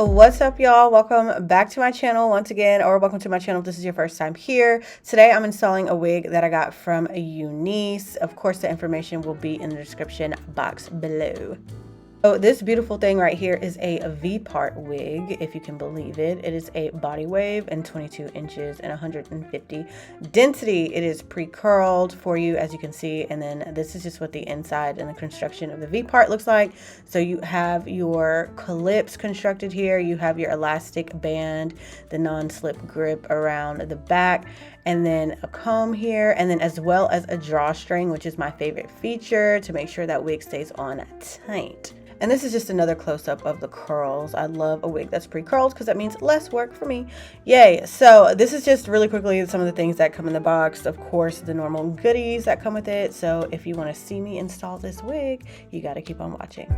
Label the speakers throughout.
Speaker 1: What's up, y'all? Welcome back to my channel once again, or welcome to my channel if this is your first time here. Today I'm installing a wig that I got from Unice. Of course, the information will be in the description box below. So this beautiful thing right here is a Vpart wig, if you can believe it. It is a body wave and 22 inches and 150 density. It is pre-curled for you, as you can see. And then this is just what the inside and the construction of the Vpart looks like. So you have your clips constructed here. You have your elastic band, the non-slip grip around the back, and then a comb here, and then as well as a drawstring, which is my favorite feature to make sure that wig stays on tight. And this is just another close-up of the curls. I love a wig that's pre-curled because that means less work for me. Yay. So this is just really quickly some of the things that come in the box. Of course, the normal goodies that come with it. So if you want to see me install this wig, you got to keep on watching.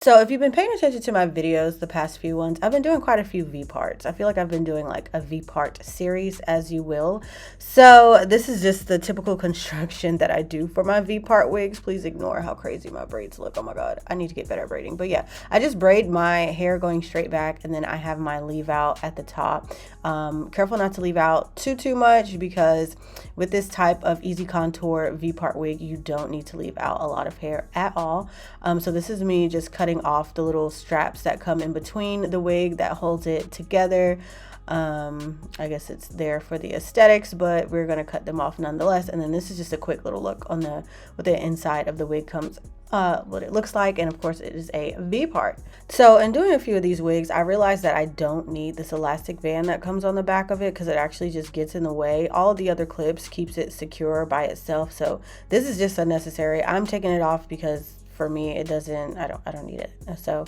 Speaker 1: So if you've been paying attention to my videos, the past few ones, I've been doing quite a few Vparts. I feel like I've been doing like a Vpart series, as you will. So this is just the typical construction that I do for my Vpart wigs. Please ignore how crazy my braids look. Oh my God, I need to get better at braiding. But yeah, I just braid my hair going straight back, and then I have my leave out at the top. Careful not to leave out too much, because with this type of easy contour Vpart wig, you don't need to leave out a lot of hair at all. So this is me just cutting off the little straps that come in between the wig that holds it together. I guess it's there for the aesthetics, but we're going to cut them off nonetheless. And then this is just a quick little look on what the inside of the wig comes, what it looks like. And of course it is a Vpart. So in doing a few of these wigs, I realized that I don't need this elastic band that comes on the back of it, because it actually just gets in the way. All of the other clips keeps it secure by itself. So this is just unnecessary. I'm taking it off because for me, it doesn't, I don't need it. So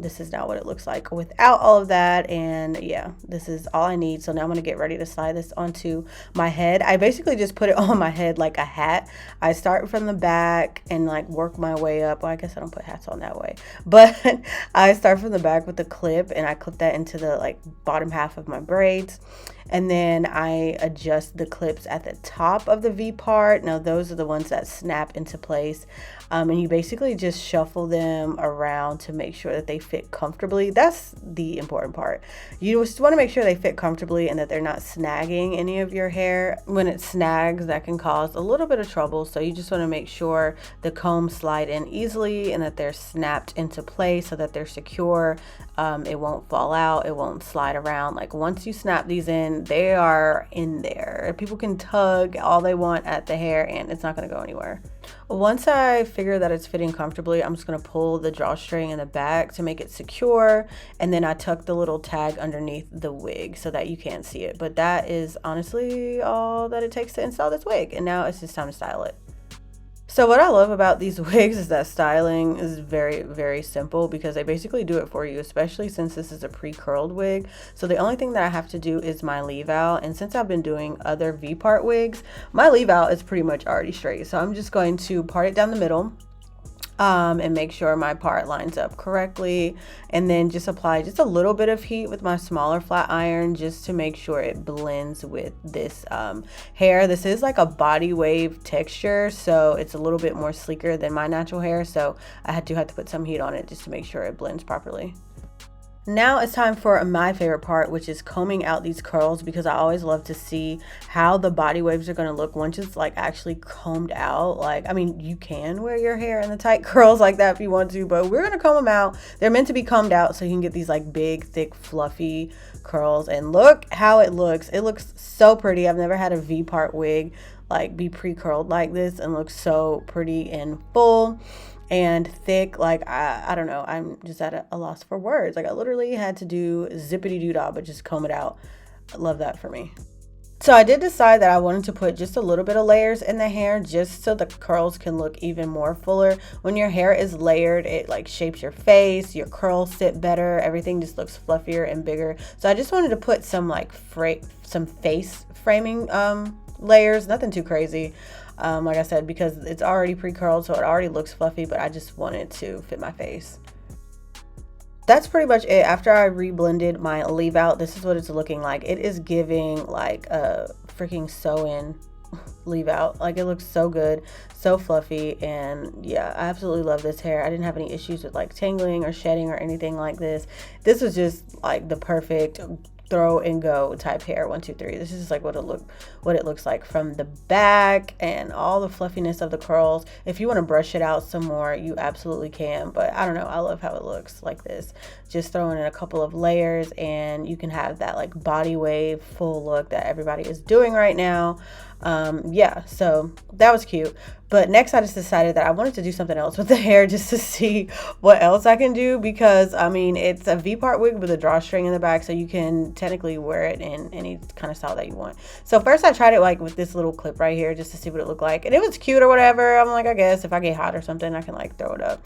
Speaker 1: this is not what it looks like without all of that. And yeah, this is all I need. So now I'm going to get ready to slide this onto my head. I basically just put it on my head like a hat. I start from the back and like work my way up. Well, I guess I don't put hats on that way, but I start from the back with the clip, and I clip that into the like bottom half of my braids. And then I adjust the clips at the top of the Vpart. Now those are the ones that snap into place. And you basically just shuffle them around to make sure that they fit comfortably. That's the important part. You just want to make sure they fit comfortably and that they're not snagging any of your hair. When it snags, that can cause a little bit of trouble. So you just want to make sure the combs slide in easily and that they're snapped into place so that they're secure. It won't fall out. It won't slide around. Like once you snap these in, they are in there. People can tug all they want at the hair and it's not going to go anywhere. Once I figure that it's fitting comfortably, I'm just going to pull the drawstring in the back to make it secure, and then I tuck the little tag underneath the wig so that you can't see it. But that is honestly all that it takes to install this wig, and now it's just time to style it. So what I love about these wigs is that styling is very, very simple, because they basically do it for you, especially since this is a pre-curled wig. So the only thing that I have to do is my leave out. And since I've been doing other Vpart wigs, my leave out is pretty much already straight. So I'm just going to part it down the middle. And make sure my part lines up correctly, and then just apply just a little bit of heat with my smaller flat iron just to make sure it blends with this hair. This is like a body wave texture, so it's a little bit more sleeker than my natural hair, so I had to put some heat on it just to make sure it blends properly. Now it's time for my favorite part, which is combing out these curls, because I always love to see how the body waves are going to look once it's like actually combed out. Like, I mean, you can wear your hair in the tight curls like that if you want to, but we're going to comb them out. They're meant to be combed out so you can get these like big, thick, fluffy curls. And look how it looks. It looks so pretty. I've never had a Vpart wig like be pre-curled like this and look so pretty and full and thick. Like I don't know, I'm just at a loss for words. Like I literally had to do zippity doo dah, but just comb it out. I love that for me. So I did decide that I wanted to put just a little bit of layers in the hair, just so the curls can look even more fuller. When your hair is layered, it like shapes your face, your curls sit better, everything just looks fluffier and bigger. So I just wanted to put some like some face framing layers, nothing too crazy. Like I said, because it's already pre-curled, so it already looks fluffy, but I just wanted to fit my face. That's pretty much it. After I reblended my leave out, this is what it's looking like. It is giving like a freaking sew in leave out. Like, it looks so good, so fluffy, and yeah, I absolutely love this hair. I didn't have any issues with like tangling or shedding or anything like this. This was just like the perfect throw and go type hair. 1 2 3. This is just like what it looks like from the back, and all the fluffiness of the curls. If you want to brush it out some more, you absolutely can, but I don't know, I love how it looks like this. Just throwing in a couple of layers and you can have that like body wave full look that everybody is doing right now. Yeah, so that was cute. But next I just decided that I wanted to do something else with the hair, just to see what else I can do, because I mean, it's a V-part wig with a drawstring in the back, so you can technically wear it in any kind of style that you want. So first I tried it like with this little clip right here just to see what it looked like, and it was cute or whatever. I'm like, I guess if I get hot or something, I can like throw it up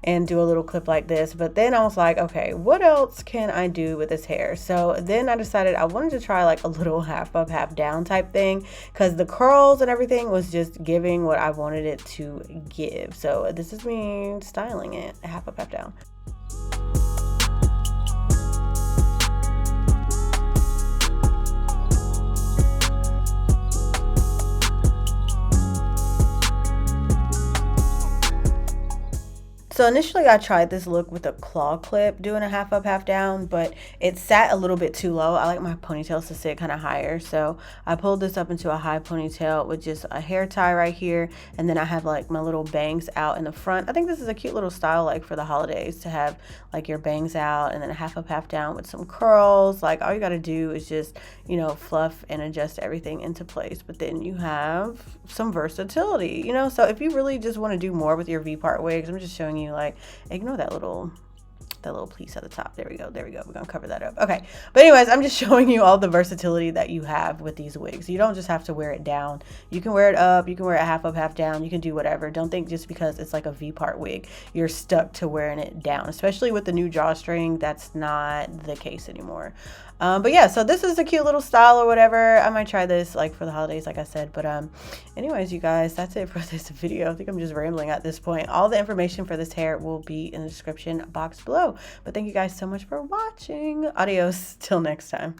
Speaker 1: and do a little clip like this. But then I was like, okay, what else can I do with this hair? So then I decided I wanted to try like a little half up, half down type thing, because the curls and everything was just giving what I wanted it to give. So this is me styling it half up, half down. So initially I tried this look with a claw clip, doing a half up, half down, but it sat a little bit too low. I like my ponytails to sit kind of higher. So I pulled this up into a high ponytail with just a hair tie right here. And then I have like my little bangs out in the front. I think this is a cute little style like for the holidays, to have like your bangs out and then a half up, half down with some curls. Like, all you got to do is just, you know, fluff and adjust everything into place. But then you have some versatility, you know? So if you really just want to do more with your V-part wigs, I'm just showing you, like, ignore that little piece at the top. There we go, we're gonna cover that up. Okay, but anyways, I'm just showing you all the versatility that you have with these wigs. You don't just have to wear it down, you can wear it up, you can wear it half up, half down, you can do whatever. Don't think just because it's like a V-part wig you're stuck to wearing it down, especially with the new drawstring. That's not the case anymore. But yeah, so this is a cute little style or whatever. I might try this like for the holidays, like I said. But anyways, you guys, that's it for this video. I think I'm just rambling at this point. All the information for this hair will be in the description box below. But thank you guys so much for watching. Adios till next time.